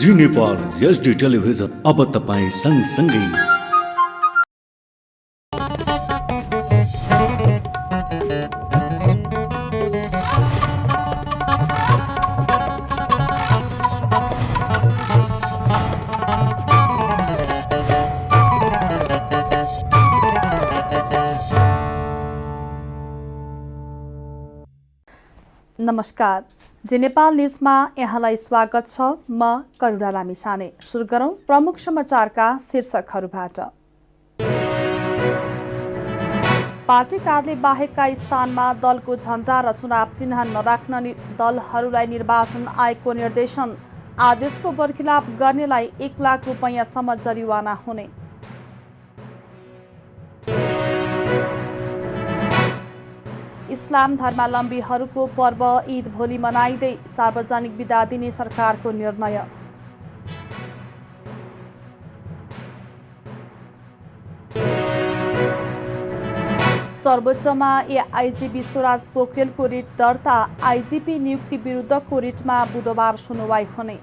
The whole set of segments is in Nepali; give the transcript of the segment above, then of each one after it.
जी नेपाल एचडी टेलिभिजन अब तपाईँ सँगसँगै। नमस्कार, जी नेपाल न्युजमा यहाँलाई स्वागत छ। म करुणा लामिछाने। सुरु गरौं प्रमुख समाचारका शीर्षकहरूबाट। पार्टी कार्यालय बाहेकका स्थानमा दलको झण्डा र चुनाव चिन्ह नराख्न दलहरूलाई निर्वाचन आयोगको निर्देशन। आदेशको बरखिलाप गर्नेलाई 1 लाख रुपैयाँसम्म जरिवाना हुने। इस्लाम धर्मावलम्बीहरूको पर्व ईद भोलि मनाइँदै सार्वजनिक बिदा दिने सरकारको निर्णय। सर्वोच्चमा एआइजी विश्वराज पोखरेलको रिट दर्ता। आइजिपी नियुक्ति विरुद्धको रिटमा बुधबार सुनवाई हुने।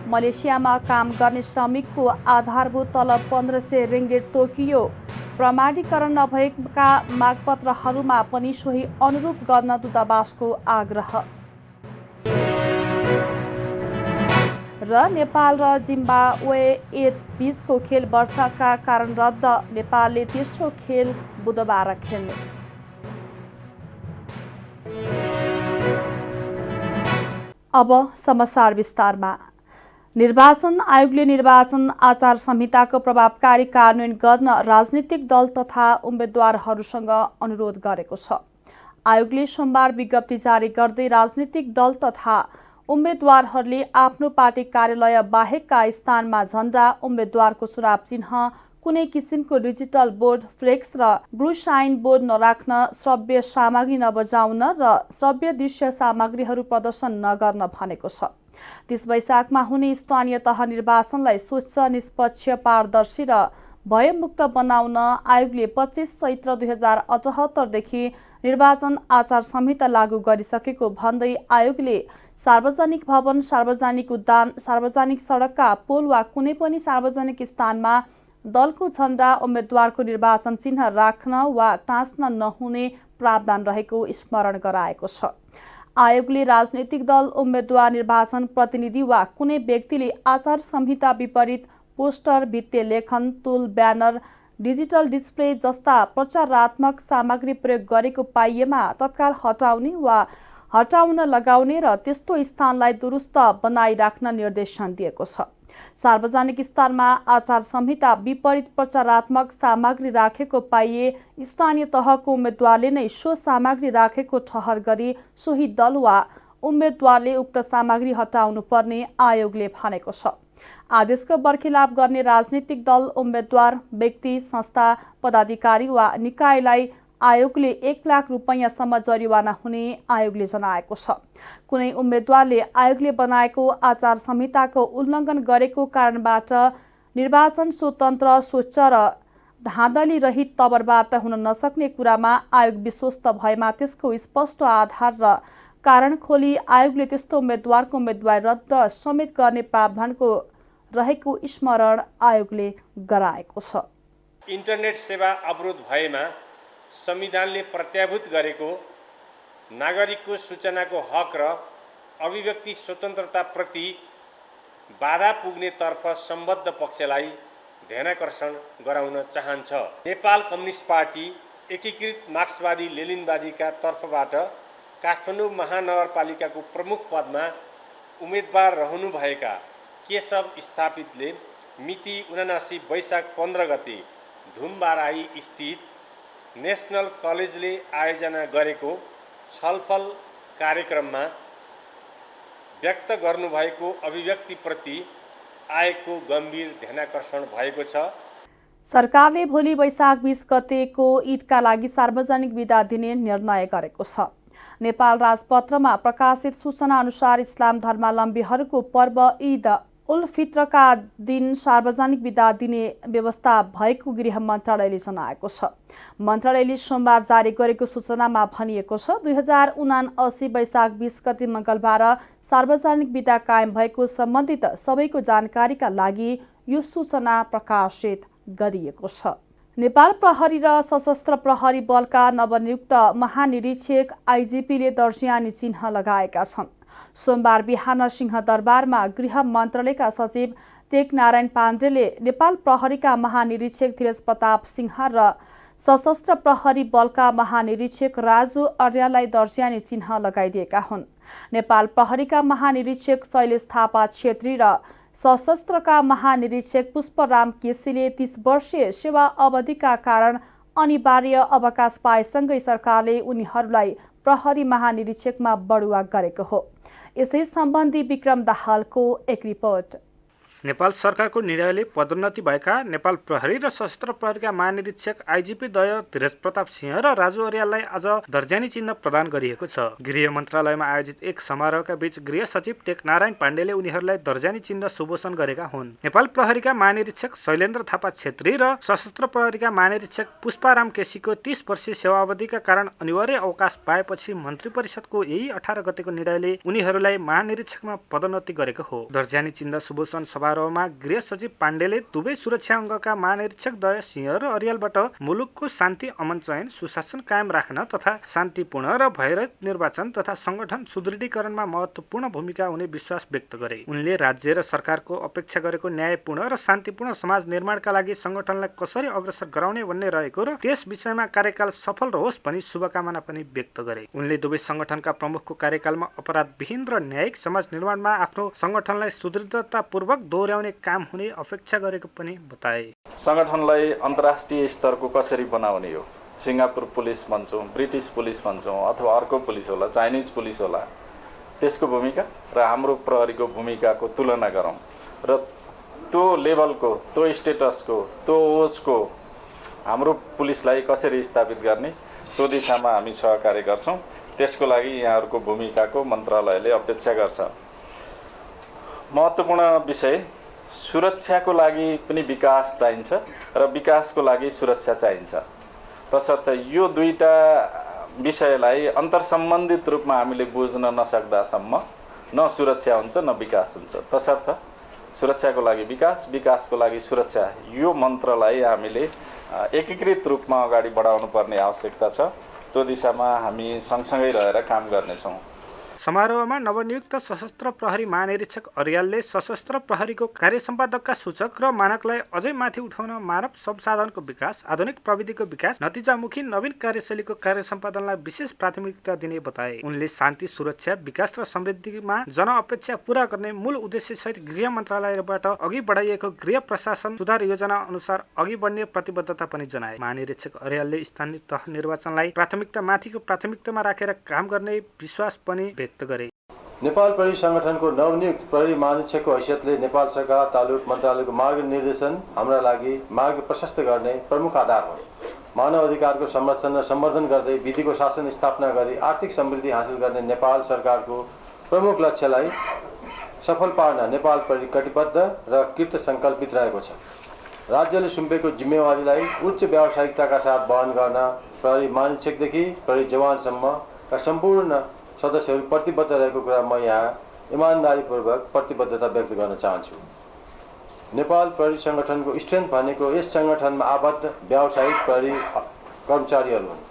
मलेसियामा काम गर्ने श्रमिकको आधारभूत तलब 1500 रिङ्गिट तोकियो। प्रमाणीकरण नभएका मागपत्रहरूमा पनि सोही अनुरूप गर्न दूतावासको आग्रह। र नेपाल र जिम्बाब्वे बीचको खेल वर्षाका कारण रद्द। नेपालले तेस्रो खेल बुधबार खेल्ने। अब समाचार विस्तारमा। निर्वाचन आयोगले निर्वाचन आचार संहिताको प्रभावकारी कार्यान्वयन गर्न राजनीतिक दल तथा उम्मेद्वारहरूसँग अनुरोध गरेको छ। आयोगले सोमबार विज्ञप्ति जारी गर्दै राजनीतिक दल तथा उम्मेद्वारहरूले आफ्नो पार्टी कार्यालय बाहेकका स्थानमा झण्डा, उम्मेद्वारको चुनाव चिन्ह, कुनै किसिमको डिजिटल बोर्ड, फ्लेक्स र ब्लू साइन बोर्ड नराख्न, श्रव्य सामग्री नबजाउन र श्रव्य दृश्य सामग्रीहरू प्रदर्शन नगर्न भनेको छ। 30 वैशाखमा हुने स्थानीय तह निर्वाचनलाई स्वच्छ, निष्पक्ष, पारदर्शी र भयमुक्त बनाउन आयोगले 25 चैत्र 2078 देखि निर्वाचन आचार संहिता लागू गरिसकेको भन्दै आयोगले सार्वजनिक भवन, सार्वजनिक उद्यान, सार्वजनिक सडकका पोल वा कुनै पनि सार्वजनिक स्थानमा दलको झण्डा, उम्मेद्वारको निर्वाचन चिन्ह राख्न वा टाँच्न नहुने प्रावधान रहेको स्मरण गराएको छ। आयोगले राजनैतिक दल, उम्मेद्वार, निर्वाचन प्रतिनिधि वा कुनै व्यक्तिले आचार संहिता विपरीत पोस्टर, भित्ते लेखन, तुल, ब्यानर, डिजिटल डिस्प्ले जस्ता प्रचारात्मक सामग्री प्रयोग गरेको पाइएमा तत्काल हटाउने वा हटाउन लगाउने र त्यस्तो स्थानलाई दुरुस्त बनाइराख्न निर्देशन दिएको छ। सार्वजनिक स्थानमा आचार संहिता विपरीत प्रचारात्मक सामग्री राखेको पाइए स्थानीय तहको उम्मेद्वारले नै सो सामग्री राखेको ठहर गरी सोही दल वा उम्मेद्वारले उक्त सामग्री हटाउनु पर्ने आयोगले भनेको छ। आदेशको बरखिलाप गर्ने राजनीतिक दल, उम्मेद्वार, व्यक्ति, संस्था, पदाधिकारी वा निकायलाई आयोगले 1 लाख रुपैयाँसम्म जरिवाना हुने आयोगले जनाएको छ। कुनै उम्मेद्वारले आयोगले बनाएको आचार संहिताको उल्लङ्घन गरेको कारणबाट निर्वाचन स्वतन्त्र, स्वच्छ र धाँधली रहित तवरबाट हुन नसक्ने कुरामा आयोग विश्वस्त भएमा त्यसको स्पष्ट आधार र कारण खोली आयोगले त्यस्तो उम्मेद्वारको उम्मेदवारी रद्द समेत गर्ने प्रावधानको रहेको स्मरण आयोगले गराएको छ। इन्टरनेट सेवा अवरोध भएमा संविधानले प्रत्याभूत गरेको नागरिकको सूचनाको हक र अभिव्यक्ति स्वतन्त्रताप्रति बाधा पुग्नेतर्फ सम्बद्ध पक्षलाई ध्यानाकर्षण गराउन चाहन्छ। नेपाल कम्युनिस्ट पार्टी एकीकृत मार्क्सवादी लेनिनवादीका तर्फबाट काठमाडौँ महानगरपालिकाको प्रमुख पदमा उम्मेदवार रहनुभएका केशव स्थापितले मिति 79 वैशाख 15 गते धुमबाराई स्थित नेसनल कलेजले आयोजना गरेको छलफल कार्यक्रममा व्यक्त गर्नुभएको अभिव्यक्तिप्रति आयोगको गम्भीर ध्यानाकर्षण भएको छ। सरकारले भोलि वैशाख 20 गतेको ईदका लागि सार्वजनिक बिदा दिने निर्णय गरेको छ। नेपाल राजपत्रमा प्रकाशित सूचना अनुसार इस्लाम धर्मावलम्बीहरूको पर्व ईद उल फित्रका दिन सार्वजनिक बिदा दिने व्यवस्था भएको गृह मन्त्रालयले जनाएको छ। मन्त्रालयले सोमबार जारी गरेको सूचनामा भनिएको छ 2079 वैशाख 20 गते मङ्गलबार सार्वजनिक बिदा कायम भएको सम्बन्धित सबैको जानकारीका लागि यो सूचना प्रकाशित गरिएको छ। नेपाल प्रहरी र सशस्त्र प्रहरी बलका नवनियुक्त महानिरीक्षक आइजिपीले दर्जियानी चिन्ह लगाएका छन्। सोमबार बिहान सिंहदरबारमा गृह मन्त्रालयका सचिव टेकनारायण पाण्डेले नेपाल प्रहरीका महानिरीक्षक धीरज प्रताप सिंह र सशस्त्र प्रहरी बलका महानिरीक्षक राजु अर्याललाई दर्जियानी चिन्ह लगाइदिएका हुन्। नेपाल प्रहरीका महानिरीक्षक शैलेश थापा छेत्री र सशस्त्रका महानिरीक्षक पुष्पराम केसीले 30 वर्षीय सेवा अवधिका कारण अनिवार्य अवकाश पाएसँगै सरकारले उनीहरूलाई प्रहरी महानिरीक्षकमा बढुवा गरेको हो। यसै सम्बन्धी विक्रम दाहालको एक रिपोर्ट। नेपाल सरकारको निर्णयले पदोन्नति भएका नेपाल प्रहरी र सशस्त्र प्रहरीका महानिरीक्षक आइजिपी द्वय धीरज प्रताप सिंह र राजु अर्याललाई आज दर्जानी चिन्ह प्रदान गरिएको छ। गृह मन्त्रालयमा आयोजित एक समारोहका बीच गृह सचिव टेकनारायण पाण्डेले उनीहरूलाई दर्जानी चिन्ह सुपोषण गरेका हुन्। नेपाल प्रहरीका महानिरीक्षक शैलेन्द्र थापा छेत्री र सशस्त्र प्रहरीका महानिरीक्षक पुष्पराम केसीको 30 वर्षीय सेवा अवधिका कारण अनिवार्य अवकाश पाएपछि मन्त्री परिषदको यही 18 गतेको निर्णयले उनीहरूलाई महानिरीक्षकमा पदोन्नति गरेको हो। दर्जानी चिन्ह सुपोषण समारोहमा गृह सचिव पाण्डेले दुवै सुरक्षा अङ्गका महानिरीक्षक द्वय सिंह र अर्यालबाट मुलुकको शान्ति अमन चयन सुशासन कायम राख्न तथा शान्तिपूर्ण र भयरहित निर्वाचन तथा संगठन सुदृढीकरणमा महत्त्वपूर्ण भूमिका हुने विश्वास व्यक्त गरे। उनले राज्य र सरकारको अपेक्षा गरेको न्यायपूर्ण र शान्तिपूर्ण समाज निर्माणका लागि संगठनलाई कसरी अग्रसर गराउने भन्ने रहेको र त्यस विषयमा कार्यकाल सफल रहोस् भनी शुभकामना पनि व्यक्त गरे। उनले दुवै संगठनका प्रमुखको कार्यकालमा अपराधविहीन र न्यायिक समाज निर्माणमा आफ्नो संगठनलाई सुदृढतापूर्वक दोहोर्याउने काम हुने अपेक्षा गरेको पनि बताए। संगठनलाई अन्तर्राष्ट्रिय स्तरको कसरी बनाउने हो, सिङ्गापुर पुलिस भन्छौँ, ब्रिटिस पुलिस भन्छौँ अथवा अर्को पुलिस होला, चाइनिज पुलिस होला, त्यसको भूमिका र हाम्रो प्रहरीको भूमिकाको तुलना गरौँ र त्यो लेभलको, त्यो स्टेटसको, त्यो ओजको हाम्रो पुलिसलाई कसरी स्थापित गर्ने त्यो दिशामा हामी सहकार्य गर्छौँ। त्यसको लागि यहाँहरूको भूमिकाको मन्त्रालयले अपेक्षा गर्छ। महत्त्वपूर्ण विषय सुरक्षाको लागि पनि विकास चाहिन्छ र विकासको लागि सुरक्षा चाहिन्छ। तसर्थ यो दुईटा विषयलाई अन्तर्सम्बन्धित रूपमा हामीले बुझ्न नसक्दासम्म न सुरक्षा हुन्छ न विकास हुन्छ। तसर्थ सुरक्षाको लागि विकास, विकासको लागि सुरक्षा, यो मन्त्रलाई हामीले एकीकृत रूपमा अगाडि बढाउनु पर्ने आवश्यकता छ। त्यो दिशामा हामी सँगसँगै रहेर काम गर्नेछौँ। समारोहमा नवनियुक्त सशस्त्र प्रहरी महानिरीक्षक अर्यालले सशस्त्र प्रहरीको कार्य सम्पादकका सूचक र मानकलाई अझै माथि उठाउन मानव संसाधनको विकास, आधुनिक प्रविधिको विकास, नतिजामुखी नवीन कार्यशैलीको कार्य सम्पादनलाई विशेष प्राथमिकता दिने बताए। उनले शान्ति, सुरक्षा, विकास र समृद्धिमा जनअपेक्षा पूरा गर्ने मूल उद्देश्यसहित गृह मन्त्रालयबाट अघि बढाइएको गृह प्रशासन सुधार योजना अनुसार अघि बढ्ने प्रतिबद्धता पनि जनाए। महानिरीक्षक अर्यालले स्थानीय तह निर्वाचनलाई प्राथमिकता माथिको प्राथमिकतामा राखेर काम गर्ने विश्वास पनि व्यक्त गरे। नेपाल प्रहरी संगठनको नवनियुक्त प्रहरी महानिरीक्षकको हैसियतले नेपाल सरकार तालुक मन्त्रालयको मार्ग निर्देशन हाम्रा लागि मार्ग प्रशस्त गर्ने प्रमुख आधार हो। मानव अधिकारको संरक्षण र सम्वर्धन गर्दै विधिको शासन स्थापना गरी आर्थिक समृद्धि हासिल गर्ने नेपाल सरकारको प्रमुख लक्ष्यलाई सफल पार्न नेपाल प्रहरी कटिबद्ध र कृत सङ्कल्पित रहेको छ। राज्यले सुम्पेको जिम्मेवारीलाई उच्च व्यावसायिकताका साथ वहन गर्न प्रहरी महानिरीक्षकदेखि प्रहरी जवानसम्मका सम्पूर्ण सदस्यहरू प्रतिबद्ध रहेको कुरा म यहाँ इमानदारीपूर्वक प्रतिबद्धता व्यक्त गर्न चाहन्छु। नेपाल प्रहरी संगठनको स्ट्रेन्थ भनेको यस संगठनमा आबद्ध व्यावसायिक प्रहरी कर्मचारीहरू हुन्।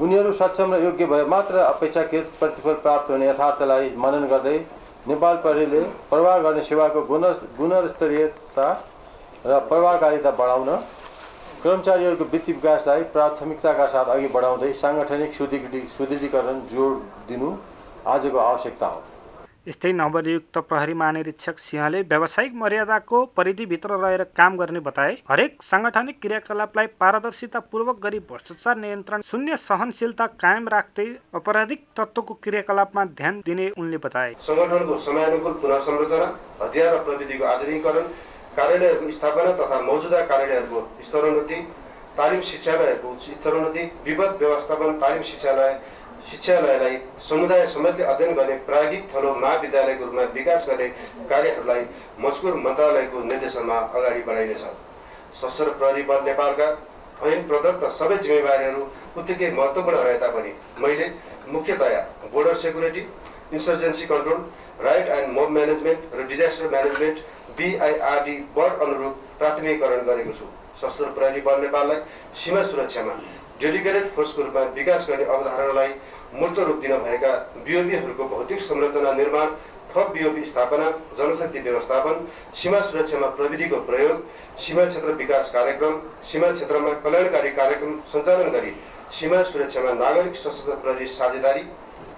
उनीहरू सक्षम र योग्य भए मात्र अपेक्षाकृत प्रतिफल प्राप्त हुने यथार्थलाई मनन गर्दै नेपाल प्रहरीले प्रवाह गर्ने सेवाको गुणस्तरीयता र प्रभावकारिता बढाउन कर्मचारीहरूको वृत्ति विकासलाई प्राथमिकताका साथ अघि बढाउँदै साङ्गठनिक सुदृढीकरण जोड दिनु आजको आवश्यकता हो। यस्तै नवनियुक्त प्रहरी महानिरीक्षक सिंहले व्यावसायिक मर्यादाको परिधिभित्र रहेर काम गर्ने बताए। हरेक साङ्गठनिक क्रियाकलापलाई पारदर्शितापूर्वक गरी भ्रष्टाचार नियन्त्रण, शून्य सहनशीलता कायम राख्दै अपराधिक तत्त्वको क्रियाकलापमा ध्यान दिने उनले बताए। संगठनको समयानुकूल पुनः संरचना, हतियार र प्रविधिको आधुनिकीकरण, कार्यालयहरूको स्थापना तथा मौजुदा कार्यालयहरूको स्तरोन्नति, तालिम शिक्षालयहरूको स्तरोन्नति, विपद व्यवस्थापन तालिम शिक्षालय शिक्षालयलाई समुदाय समेतले अध्ययन गर्ने प्रायोगिक थलो महाविद्यालयको रूपमा विकास गर्ने कार्यहरूलाई मजकुर मन्त्रालयको निर्देशनमा अगाडि बढाइनेछ। सशस्त्र प्रहरी बल नेपालका ऐन प्रदत्त सबै जिम्मेवारीहरू उत्तिकै महत्त्वपूर्ण रहे तापनि मैले मुख्यतया border security, insurgency control, right and mob management र डिजास्टर म्यानेजमेन्ट BIRD बर्ड अनुरूप प्राथमिकरण गरेको छु। सशस्त्र प्रहरी बल नेपाललाई सीमा सुरक्षामा डेडिकेटेड फोर्सको रूपमा विकास गर्ने अवधारणालाई मूर्त रूप दिन भएका BOPहरूको भौतिक संरचना निर्माण, थप BOP स्थापना, जनशक्ति व्यवस्थापन, सीमा सुरक्षामा प्रविधिको प्रयोग, सीमा क्षेत्र विकास कार्यक्रम, सीमा क्षेत्रमा कल्याणकारी कार्यक्रम सञ्चालन गरी सीमा सुरक्षामा नागरिक सशस्त्र प्रहरी साझेदारी,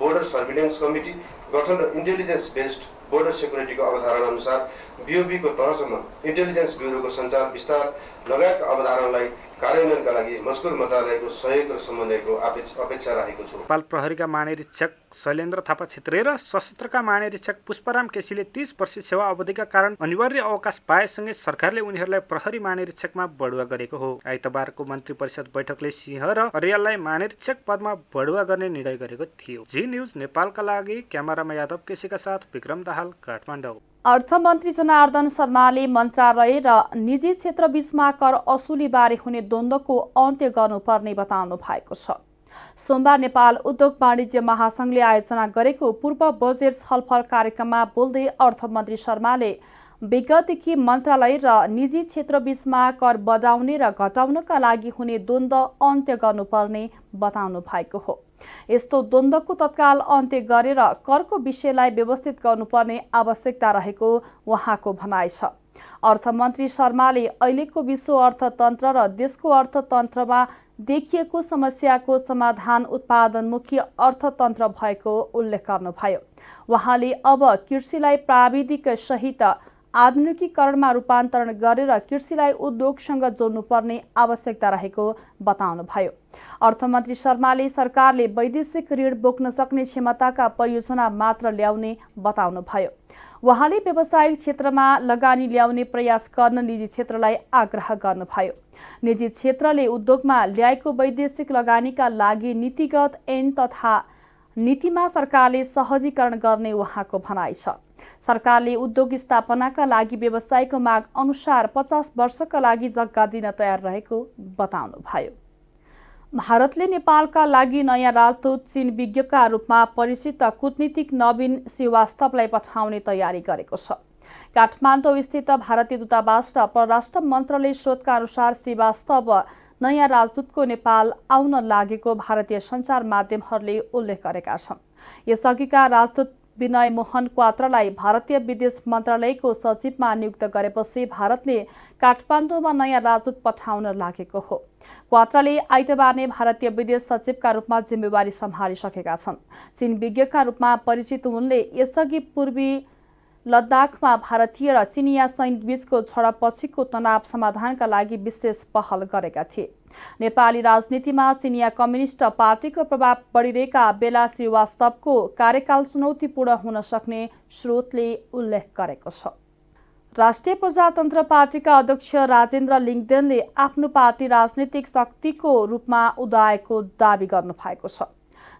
बोर्डर सर्भिलेन्स कमिटी गठन र इन्टेलिजेन्स बेस्ड बोर्डर सेक्युरिटीको अवधारणा अनुसार BOPको तहसम्म इन्टेलिजेन्स ब्युरोको सञ्चार विस्तार लगायतका अवधारणालाई कार्यान्वयनका लागि मजकुर मन्त्रालयको सहयोग र समन्वयको अपेक्षा राखेको छु। नेपाल प्रहरीका महानिरीक्षक शैलेन्द्र थापा छेत्री र सशस्त्रका महानिरीक्षक पुष्पराम केसीले 30 वर्षीय सेवा अवधिका कारण अनिवार्य अवकाश पाएसँगै सरकारले उनीहरूलाई प्रहरी महानिरीक्षकमा बढुवा गरेको हो। आइतबारको मन्त्री परिषद बैठकले सिंह र अर्याललाई महानिरीक्षक पदमा बढुवा गर्ने निर्णय गरेको थियो। जी न्युज नेपालका लागि क्यामेरामा यादव केसीका साथ विक्रम दाहाल, काठमाडौँ। अर्थमन्त्री जनार्दन शर्माले मन्त्रालय र निजी क्षेत्र बीचमा कर असुलीबारे हुने द्वन्द्वको अन्त्य गर्नुपर्ने बताउनु भएको छ। सोमबार नेपाल उद्योग वाणिज्य महासंघले आयोजना गरेको पूर्व बजेट छलफल कार्यक्रममा बोल्दै अर्थमन्त्री शर्माले विगतदेखि मन्त्रालय र निजी क्षेत्र बीचमा कर बढाउने र घटाउनका लागि हुने द्वन्द्व अन्त्य गर्नुपर्ने बताउनु भएको हो। यस्तो द्वन्द्वको तत्काल अन्त्य गरेर करको विषयलाई व्यवस्थित गर्नुपर्ने आवश्यकता रहेको उहाँको भनाइ छ। अर्थमन्त्री शर्माले अहिलेको विश्व अर्थतन्त्र र देशको अर्थतन्त्रमा देखिएको समस्याको समाधान उत्पादनमुखी अर्थतन्त्र भएको उल्लेख गर्नुभयो। उहाँले अब कृषिलाई प्राविधिक सहित आधुनिकीकरणमा रूपान्तरण गरेर कृषिलाई उद्योगसँग जोड्नुपर्ने आवश्यकता रहेको बताउनुभयो। अर्थमन्त्री शर्माले सरकारले वैदेशिक ऋण बोक्न सक्ने क्षमताका परियोजना मात्र ल्याउने बताउनुभयो। उहाँले व्यावसायिक क्षेत्रमा लगानी ल्याउने प्रयास गर्न निजी क्षेत्रलाई आग्रह गर्नुभयो। निजी क्षेत्रले उद्योगमा ल्याएको वैदेशिक लगानीका लागि नीतिगत ऐन तथा नीतिमा सरकारले सहजीकरण गर्ने उहाँको भनाइ छ। सरकारले उद्योग स्थापनाका लागि व्यवसायको माग अनुसार 50 वर्षका लागि जग्गा दिन तयार रहेको बताउनुभयो। भारतले नेपालका लागि नयाँ राजदूत चीन विज्ञका रूपमा परिचित कूटनीतिक नवीन श्रीवास्तवलाई पठाउने तयारी गरेको छ। काठमाडौँ स्थित भारतीय दूतावास र परराष्ट्र मन्त्रालय स्रोतका अनुसार श्रीवास्तव नयाँ राजदूतको नेपाल आउन लागेको भारतीय सञ्चार माध्यमहरूले उल्लेख गरेका छन्। यसअघिका राजदूत विनय मोहन क्वात्रालाई भारतीय विदेश मन्त्रालयको सचिवमा नियुक्त गरेपछि भारतले काठमाडौँमा नयाँ राजदूत पठाउन लागेको हो। क्वात्राले आइतबार नै भारतीय विदेश सचिवका रूपमा जिम्मेवारी सम्हालिसकेका छन्। चीन विज्ञका रूपमा परिचित उनले यसअघि पूर्वी लद्दाखमा भारतीय र चिनिया सैनिक बीचको झडपपछिको तनाव समाधानका लागि विशेष पहल गरेका थिए। नेपाली राजनीतिमा चिनिया कम्युनिस्ट पार्टीको प्रभाव बढिरहेका बेला श्रीवास्तवको कार्यकाल चुनौतीपूर्ण हुन सक्ने स्रोतले उल्लेख गरेको छ। राष्ट्रिय प्रजातन्त्र पार्टीका अध्यक्ष राजेन्द्र लिङ्गदेनले आफ्नो पार्टी राजनीतिक शक्तिको रूपमा उदाएको दावी गर्नु भएको छ।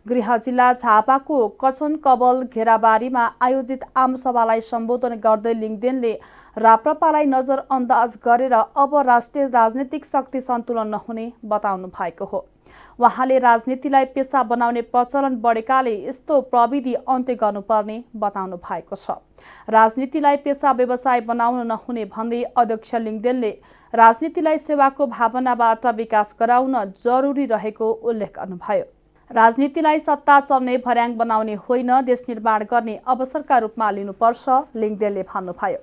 गृह जिल्ला झापाको कचन कबल घेराबारीमा आयोजित आमसभालाई सम्बोधन गर्दै लिङ्गदेनले राप्रपालाई नजरअन्दाज गरेर अब राष्ट्रिय राजनीतिक शक्ति सन्तुलन नहुने बताउनु भएको हो। उहाँले राजनीतिलाई पेसा बनाउने प्रचलन बढेकाले यस्तो प्रविधि अन्त्य गर्नुपर्ने बताउनु भएको छ। राजनीतिलाई पेसा व्यवसाय बनाउन नहुने भन्दै अध्यक्ष लिङ्गदेनले राजनीतिलाई सेवाको भावनाबाट विकास गराउन जरुरी रहेको उल्लेख गर्नुभयो। राजनीतिलाई सत्ता चल्ने भर्याङ बनाउने होइन, देश निर्माण गर्ने अवसरका रूपमा लिनुपर्छ, लिङ्गदेनले भन्नुभयो।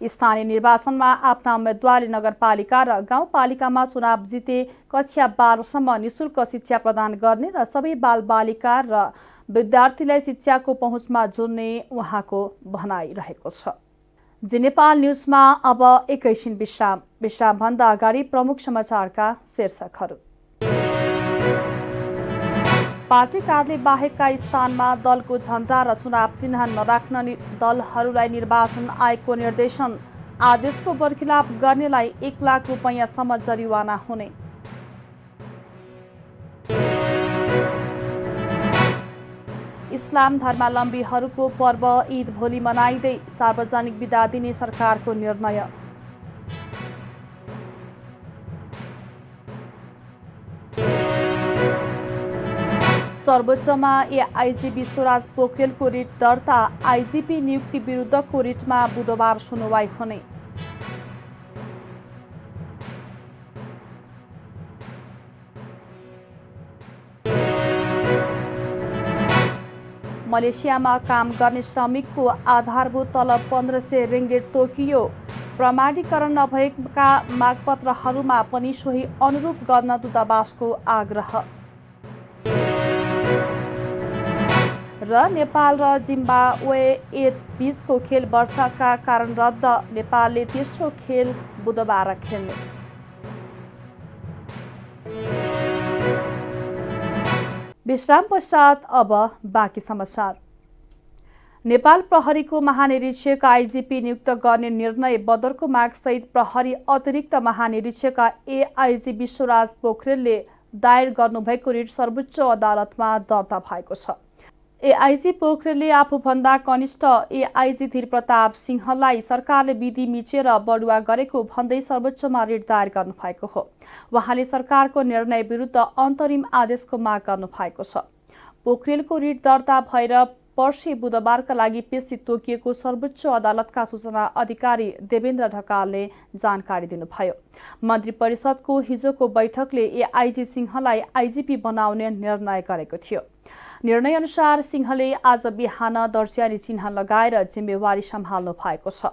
स्थानीय निर्वाचनमा आफ्ना उम्मेद्वारले नगरपालिका र गाउँपालिकामा चुनाव जिते कक्षा 12सम्म निशुल्क शिक्षा प्रदान गर्ने र सबै बालबालिका र विद्यार्थीलाई शिक्षाको पहुँचमा जोड्ने उहाँको भनाइ रहेको छ। जी नेपाल न्युजमा अब एकैछिन विश्रामभन्दा अगाडि प्रमुख समाचारका शीर्षकहरू। पार्टी कार्यालय बाहेकका स्थानमा दलको झण्डा र चुनाव चिन्ह नराख्न दलहरूलाई निर्वाचन आयोगको निर्देशन, आदेशको बर्खिलाप गर्नेलाई 1 लाख रुपैयाँसम्म जरिवाना हुने। इस्लाम धर्मावलम्बीहरूको पर्व ईद भोलि मनाइँदै सार्वजनिक बिदा दिने सरकारको निर्णय। सर्वोच्चमा एआइजी विश्वराज पोखरेलको रिट दर्ता, आइजिपी नियुक्ति विरुद्धको रिटमा बुधबार सुनवाई हुने। मलेसियामा काम गर्ने श्रमिकको आधारभूत तलब 1500 रिङ्गिट तोकियो। प्रमाणीकरण नभएका मागपत्रहरूमा पनि सोही अनुरूप गर्न दूतावासको आग्रह। र नेपाल र जिम्बाब्वे बीचको खेल वर्षाका कारण रद्द, नेपालले तेस्रो खेल बुधबार खेल्ने। विश्राम पश्चात अब बाँकी समाचार। नेपाल प्रहरीको महानिरीक्षक आइजिपी नियुक्त गर्ने निर्णय बदरको मागसहित प्रहरी अतिरिक्त महानिरीक्षक एआइजी विश्वराज पोखरेलले दायर गर्नुभएको रिट सर्वोच्च अदालतमा दर्ता भएको छ। एआइजी पोखरेलले आफूभन्दा कनिष्ठ एआइजी धीर प्रताप सिंहलाई सरकारले विधि मिचेर बढुवा गरेको भन्दै सर्वोच्चमा रिट दायर गर्नुभएको हो। उहाँले सरकारको निर्णय विरुद्ध अन्तरिम आदेशको माग गर्नुभएको छ। पोखरेलको रिट दर्ता भएर पर्सि बुधबारका लागि पेशी तोकिएको सर्वोच्च अदालतका सूचना अधिकारी देवेन्द्र ढकालले जानकारी दिनुभयो। मन्त्री परिषदको हिजोको बैठकले एआइजी सिंहलाई आइजिपी बनाउने निर्णय गरेको थियो। निर्णय अनुसार सिंहले आज बिहान दर्जियानी चिन्ह लगाएर जिम्मेवारी सम्हाल्नु भएको छ।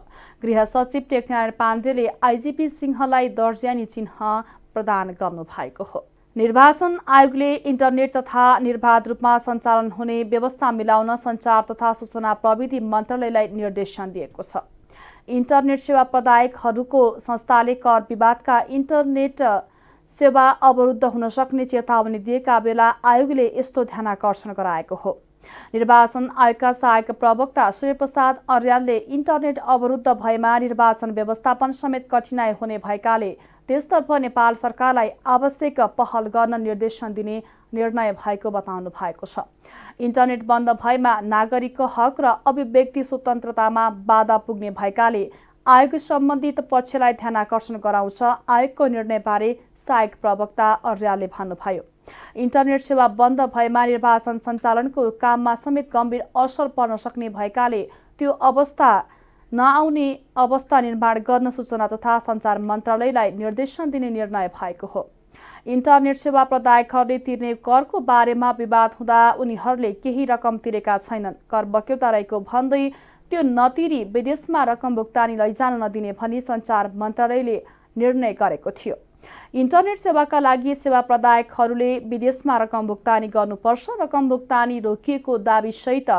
गृह सचिव टेकनारायण पाण्डेले आइजिपी सिंहलाई दर्जियानी चिन्ह प्रदान गर्नु भएको हो। निर्वाचन आयोगले इन्टरनेट तथा निर्बाध रूपमा सञ्चालन हुने व्यवस्था मिलाउन सञ्चार तथा सूचना प्रविधि मन्त्रालयलाई निर्देशन दिएको छ। इन्टरनेट सेवा प्रदायकहरूको संस्थाले कर विवादका इन्टरनेट सेवा अवरुद्ध हुन सक्ने चेतावनी दिएका बेला आयोगले यस्तो ध्यानाकर्षण गराएको हो। निर्वाचन आयोगका सहायक प्रवक्ता सूर्यप्रसाद अर्यालले इन्टरनेट अवरुद्ध भएमा निर्वाचन व्यवस्थापन समेत कठिनाई हुने भएकाले त्यसतर्फ नेपाल सरकारलाई आवश्यक पहल गर्न निर्देशन दिने निर्णय भएको बताउनु भएको छ। इन्टरनेट बन्द भएमा नागरिकको हक र अभिव्यक्ति स्वतन्त्रतामा बाधा पुग्ने भएकाले आयोग सम्बन्धित पक्षलाई ध्यानाकर्षण गराउँछ। आयोगको निर्णयबारे सहायक प्रवक्ता अर्यालले भन्नुभयो। इन्टरनेट सेवा बन्द भएमा निर्वाचन सञ्चालनको काममा समेत गम्भीर असर पर्न सक्ने भएकाले त्यो अवस्था नआउने अवस्था निर्माण गर्न सूचना तथा सञ्चार मन्त्रालयलाई निर्देशन दिने निर्णय भएको हो। इन्टरनेट सेवा प्रदायकहरूले तिर्ने करको बारेमा विवाद हुँदा उनीहरूले केही रकम तिरेका छैनन्, कर बक्यौता रहेको भन्दै त्यो नतिरी विदेशमा रकम भुक्तानी लैजान नदिने भनी सञ्चार मन्त्रालयले निर्णय गरेको थियो। इन्टरनेट सेवाका लागि सेवा प्रदायकहरूले विदेशमा रकम भुक्तानी गर्नुपर्छ। रकम भुक्तानी रोकिएको दाबीसहित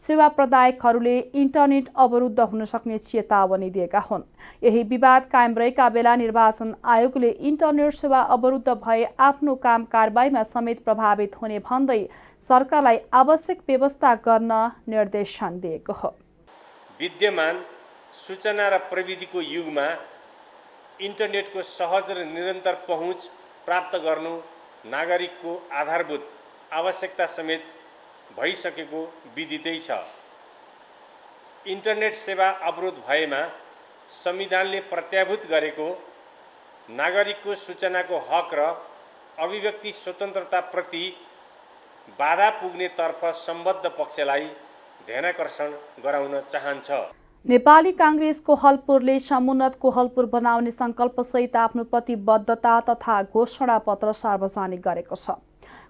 सेवा प्रदायकहरूले इन्टरनेट अवरुद्ध हुन सक्ने चेतावनी दिएका हुन्। यही विवाद कायम रहेका बेला निर्वाचन आयोगले इन्टरनेट सेवा अवरुद्ध भए आफ्नो काम कारबाहीमा समेत प्रभावित हुने भन्दै सरकारलाई आवश्यक व्यवस्था गर्न निर्देशन दिएको हो। विद्यमान सूचना र प्रविधिको युगमा इन्टरनेटको सहज र निरन्तर पहुँच प्राप्त गर्नु नागरिकको आधारभूत आवश्यकता समेत भइसकेको विदितै छ। इन्टरनेट सेवा अवरोध भएमा संविधानले प्रत्याभूत गरेको नागरिकको सूचनाको हक र अभिव्यक्ति स्वतन्त्रताप्रति बाधा पुग्नेतर्फ सम्बद्ध पक्षलाई ध्यानाकर्षण गराउन चाहन्छ। नेपाली काङ्ग्रेस कोहलपुरले समुन्नत कोहलपुर बनाउने सङ्कल्पसहित आफ्नो प्रतिबद्धता तथा घोषणा पत्र सार्वजनिक गरेको छ।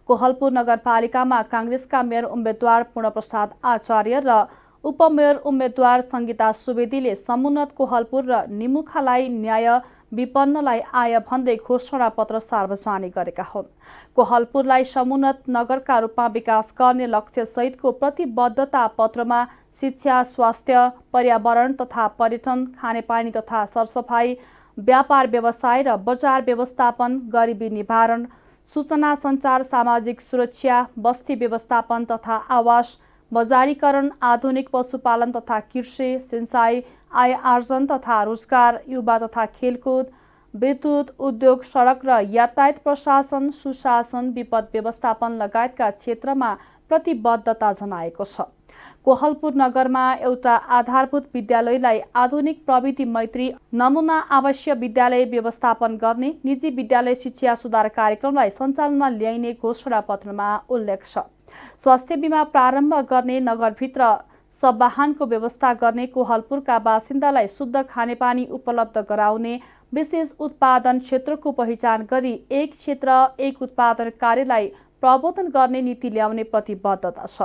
कोहलपुर नगरपालिकामा काङ्ग्रेसका मेयर उम्मेद्वार पूर्णप्रसाद आचार्य र उपमेयर उम्मेद्वार सङ्गीता सुवेदीले समुन्नत कोहलपुर र निमुखालाई न्याय विपन्नलाई आय भन्दै घोषणा पत्र सार्वजनिक गरेका हुन्। कोहलपुरलाई समुन्नत नगरका रूपमा विकास गर्ने लक्ष्य सहितको प्रतिबद्धता पत्रमा शिक्षा, स्वास्थ्य, पर्यावरण तथा पर्यटन, खानेपानी तथा सरसफाई, व्यापार व्यवसाय र बजार व्यवस्थापन, गरिबी निवारण, सूचना सञ्चार, सामाजिक सुरक्षा, बस्ती व्यवस्थापन तथा आवास, बजारीकरण, आधुनिक पशुपालन तथा कृषि, सिंचाई, आय आर्जन तथा रोजगार, युवा तथा खेलकुद, विद्युत, उद्योग, सडक र यातायात प्रशासन, सुशासन, विपद व्यवस्थापन लगायतका क्षेत्रमा प्रतिबद्धता जनाएको छ। कोहलपुर नगरमा एउटा आधारभूत विद्यालयलाई आधुनिक प्रविधि मैत्री नमुना आवासीय विद्यालय व्यवस्थापन गर्ने निजी विद्यालय शिक्षा सुधार कार्यक्रमलाई सञ्चालनमा ल्याइने घोषणापत्रमा उल्लेख छ। स्वास्थ्य बीमा प्रारम्भ गर्ने, नगरभित्र सवाहनको व्यवस्था गर्ने, कोहलपुरका बासिन्दालाई शुद्ध खानेपानी उपलब्ध गराउने, विशेष उत्पादन क्षेत्रको पहिचान गरी एक क्षेत्र एक उत्पादन कार्यलाई प्रवर्धन गर्ने नीति ल्याउने प्रतिबद्धता छ।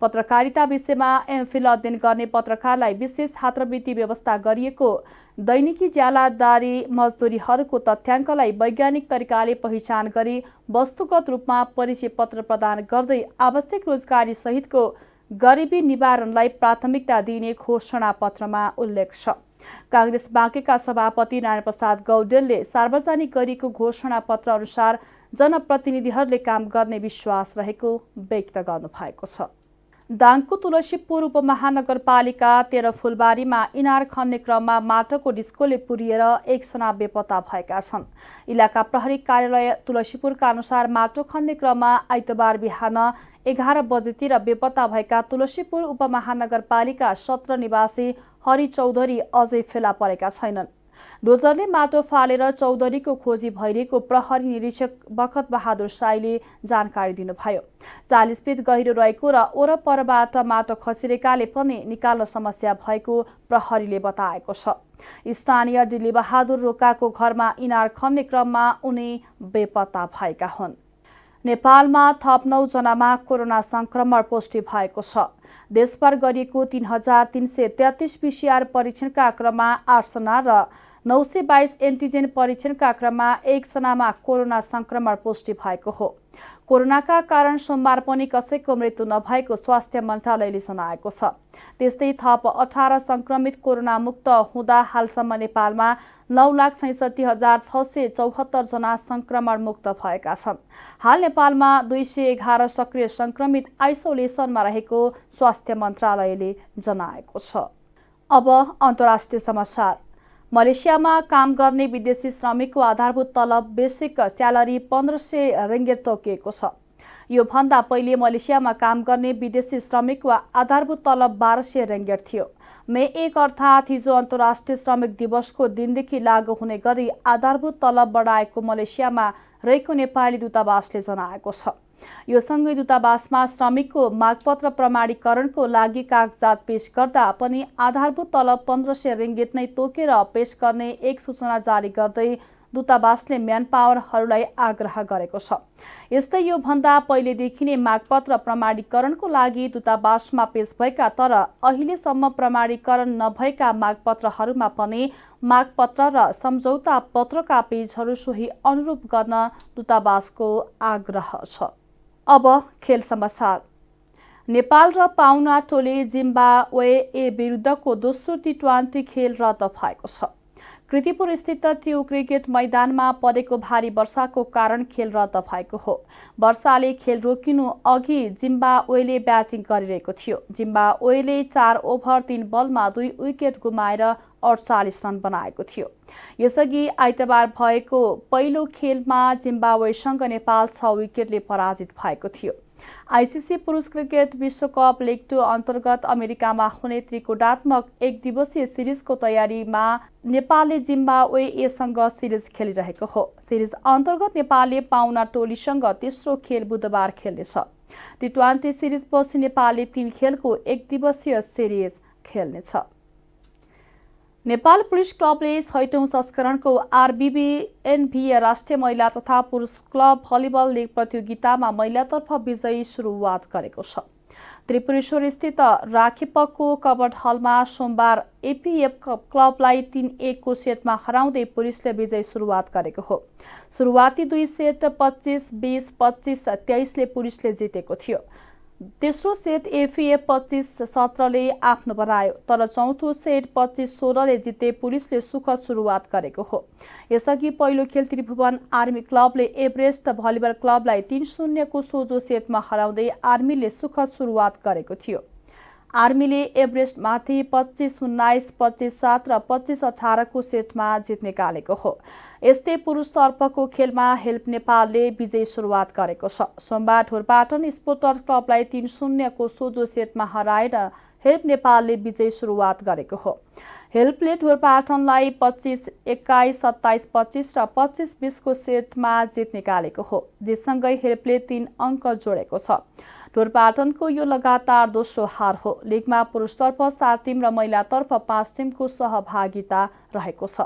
पत्रकारिता विषयमा एमफिल अध्ययन गर्ने पत्रकारलाई विशेष छात्रवृत्ति व्यवस्था गरिएको, दैनिकी ज्यालादारी मजदुरीहरूको तथ्याङ्कलाई वैज्ञानिक तरिकाले पहिचान गरी वस्तुगत रूपमा परिचय पत्र प्रदान गर्दै आवश्यक रोजगारी सहितको गरिबी निवारणलाई प्राथमिकता दिइने घोषणापत्रमा उल्लेख छ। कांग्रेस बाँकेका सभापति नारायण प्रसाद गौडेलले सार्वजनिक गरिएको घोषणापत्र अनुसार जनप्रतिनिधिहरूले काम गर्ने विश्वास रहेको व्यक्त गर्नुभएको छ। दाङको तुलसीपुर उपमहानगरपालिका 13 फुलबारीमा इनार खन्ने क्रममा माटोको डिस्कोले पुरिएर 1 जना बेपत्ता भएका छन्। इलाका प्रहरी कार्यालय तुलसीपुरका अनुसार माटो खन्ने क्रममा आइतबार बिहान 11 बजेतिर बेपत्ता भएका तुलसीपुर उपमहानगरपालिका 17 निवासी हरि चौधरी अझै फेला परेका छैनन्। डोजरले माटो फालेर चौधरीको खोजी भइरहेको प्रहरी निरीक्षक बखत बहादुर साईले जानकारी दिनुभयो। 40 फिट गहिरो रहेको र ओरपरबाट माटो खसिरहेकाले पनि निकाल्न समस्या भएको प्रहरीले बताएको छ। स्थानीय डिल्ली बहादुर रोकाको घरमा इनार खन्ने क्रममा उनी बेपत्ता भएका हुन्। नेपालमा थप 9 जनामा कोरोना संक्रमण पुष्टि भएको छ। देशभर गरिएको 3333 पीसीआर परीक्षणका क्रममा 8 जना र 922 एन्टिजेन परीक्षणका क्रममा 1 जनामा कोरोना संक्रमण पुष्टि भएको हो। कोरोनाका कारण सोमबार पनि कसैको मृत्यु नभएको स्वास्थ्य मन्त्रालयले जनाएको छ। त्यस्तै थप 18 संक्रमित कोरोना मुक्त हुँदा हालसम्म नेपालमा 9,66,674 जना संक्रमण मुक्त भएका छन्। हाल नेपालमा 211 सक्रिय संक्रमित आइसोलेसनमा रहेको स्वास्थ्य मन्त्रालयले जनाएको छ। अब अन्तर्राष्ट्रिय समाचार। मलेसियामा काम गर्ने विदेशी श्रमिकको आधारभूत तलब बेसिक स्यालेरी 1500 रिङ्गिट तोकिएको छ। यो भन्दा पहिले मलेसियामा काम गर्ने विदेशी श्रमिकको आधारभूत तलब 1200 रिङ्गिट थियो। मे 1 अर्थात् हिजो अन्तर्राष्ट्रिय श्रमिक दिवसको दिनदेखि लागू हुने गरी आधारभूत तलब बढाएको मलेसियामा रहेको नेपाली दूतावासले जनाएको छ। यो सँगै दूतावासमा श्रमिकको मागपत्र प्रमाणीकरणको लागि कागजात पेश गर्दा पनि आधारभूत तलब 1500 रिङ्गिट नै तोकेर पेश गर्ने एक सूचना जारी गर्दै दूतावासले म्यान पावरहरूलाई आग्रह गरेको छ। यस्तै यो भन्दा पहिलेदेखि नै मागपत्र प्रमाणीकरणको लागि दूतावासमा पेश भएका तर अहिलेसम्म प्रमाणीकरण नभएका मागपत्रहरूमा पनि मागपत्र र सम्झौता पत्रका पेजहरू सोही अनुरूप गर्न दूतावासको आग्रह छ। अब खेल समाचार। नेपाल र पाहुना टोली जिम्बाब्वे विरुद्धको दोस्रो टी20 खेल रद्द भएको छ। कृतिपुर स्थित ट्यु क्रिकेट मैदानमा परेको भारी वर्षाको कारण खेल रद्द भएको हो। वर्षाले खेल रोकिनु अघि जिम्बाब्वेले ब्याटिङ गरिरहेको थियो। जिम्बाब्वेले 4 ओभर 3 बलमा 2 विकेट गुमाएर 48 रन बनाएको थियो। यसअघि आइतबार भएको पहिलो खेलमा जिम्बाब्वेसँग नेपाल 6 विकेटले पराजित भएको थियो। आइसिसी पुरुष क्रिकेट विश्वकप लिग 2 अन्तर्गत अमेरिकामा हुने त्रिकोणात्मक एक दिवसीय सिरिजको तयारीमा नेपालले जिम्बाब्वेसँग सिरिज खेलिरहेको हो। सिरिज अन्तर्गत नेपालले पाहुना टोलीसँग तेस्रो खेल बुधबार खेल्नेछ। टी20 सिरिजपछि नेपालले 3 खेलको एक दिवसीय सिरिज खेल्नेछ। नेपाल पुलिस क्लबले 6औं संस्करणको आरबिबी राष्ट्रिय महिला तथा पुरुष क्लब भलिबल लिग प्रतियोगितामा महिलातर्फ विजयी सुरुवात गरेको छ। त्रिपुरेश्वर स्थित राखेपको कबर्ड हलमा सोमबार एपीएफ क्लबलाई 3-1 को सेटमा हराउँदै पुलिसले विजयी सुरुवात गरेको हो। सुरुवाती 2 सेट 25-20, 25-23 ले पुलिसले जितेको थियो। तेस्रो सेट एफीएफ 25-17 ले आफ्नो बनायो, तर चौथो सेट 25-16 ले जिते पुलिसले सुखद सुरुवात गरेको हो। यसअघि पहिलो खेल त्रिभुवन आर्मी क्लबले एभरेस्ट भलिबल क्लबलाई 3-0 को सोझो सेटमा हराउँदै आर्मीले सुखद सुरुवात गरेको थियो। आर्मीले एभरेस्टमाथि 25-19, 25-7 र 25-18 को सेटमा जित निकालेको हो। यस्तै पुरुषतर्फको खेलमा हेल्प नेपालले विजयी सुरुवात गरेको छ। सोमबार ढोरपाटन स्पोर्टर्स क्लबलाई 3-0 को सोझो सेटमा हराएर हेल्प नेपालले विजयी सुरुवात गरेको हो। हेल्पले ढोरपाटनलाई 25-21, 27-25 र 25-20 को सेटमा जित निकालेको हो। जितसँगै हेल्पले 3 अङ्क जोडेको छ। ढोरपाटनको यो लगातार दोस्रो हार हो। लिगमा पुरुषतर्फ 7 टिम र महिलातर्फ 5 टिमको सहभागिता रहेको छ।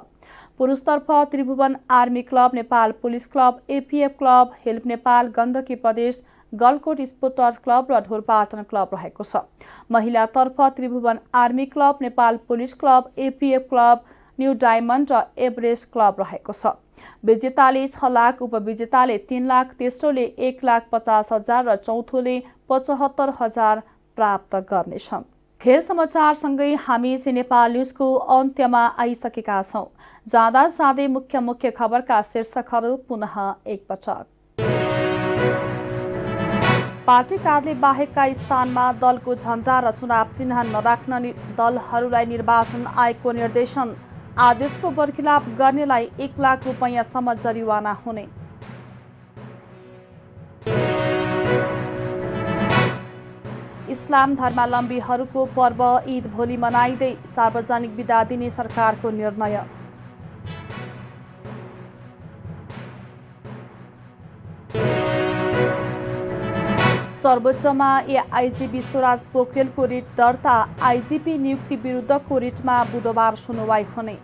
पुरुषतर्फ Tribhuvan army club, Nepal police club, APF club, help Nepal, Gandaki Pradesh, Galkot sporters club र ढोरपाटन क्लब रहेको छ। महिलातर्फ Tribhuvan army club, Nepal police club, APF club, new diamond र एभरेस्ट क्लब रहेको छ। विजेताले 6 लाख, उपविजेताले 3 लाख, तेस्रोले 1,50,000 र चौथोले 75,000 प्राप्त गर्नेछन्। खेल समाचारसँगै हामी नेपाल न्युजको अन्त्यमा आइसकेका छौँ। जाँदा साँधै मुख्य खबरका शीर्षकहरू पुनः एकपटक। पार्टी कार्यालय बाहेकका स्थानमा दलको झण्डा र चुनाव चिन्ह नराख्न दलहरूलाई निर्वाचन आयोगको निर्देशन। आदेशको बरखिलाप गर्नेलाई 1 लाख रुपैयाँसम्म जरिवाना हुने। इस्लाम धर्मावलम्बीहरूको पर्व ईद भोलि मनाइँदै सार्वजनिक बिदा दिने सरकारको निर्णय। सर्वोच्चमा एआइजी विश्वराज पोखरेलको रिट दर्ता। आइजिपी नियुक्ति विरुद्धको रिटमा बुधबार सुनवाई हुने।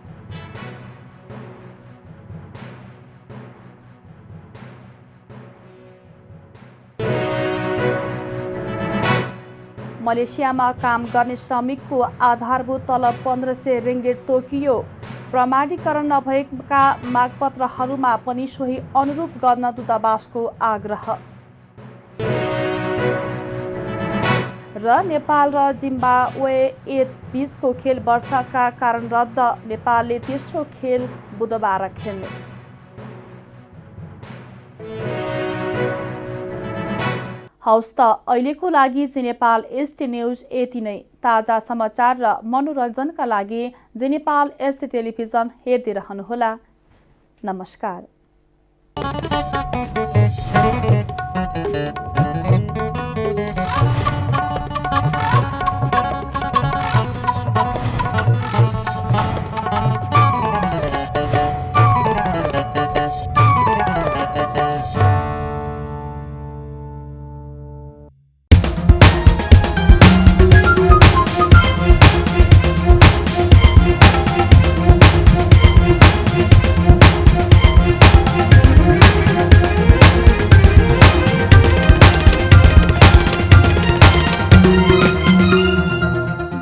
मलेसियामा काम गर्ने श्रमिकको आधारभूत तलब 1500 रिङ्गिट तोकियो। प्रमाणीकरण नभएका मागपत्रहरूमा पनि सोही अनुरूप गर्न दूतावासको आग्रह। र नेपाल र जिम्बाब्वे बीचको खेल वर्षाका कारण रद्द। नेपालले तेस्रो खेल बुधबार खेल्ने। हौस् त अहिलेको लागि जी नेपाल एसटी न्युज यति नै। ताजा समाचार र मनोरञ्जनका लागि जी नेपाल एसटी टेलिभिजन हेर्दै रहनुहोला। नमस्कार।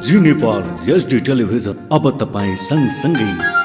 जी नेपाल एसडी टेलिभिजन अब तपाईँ सँगसँगै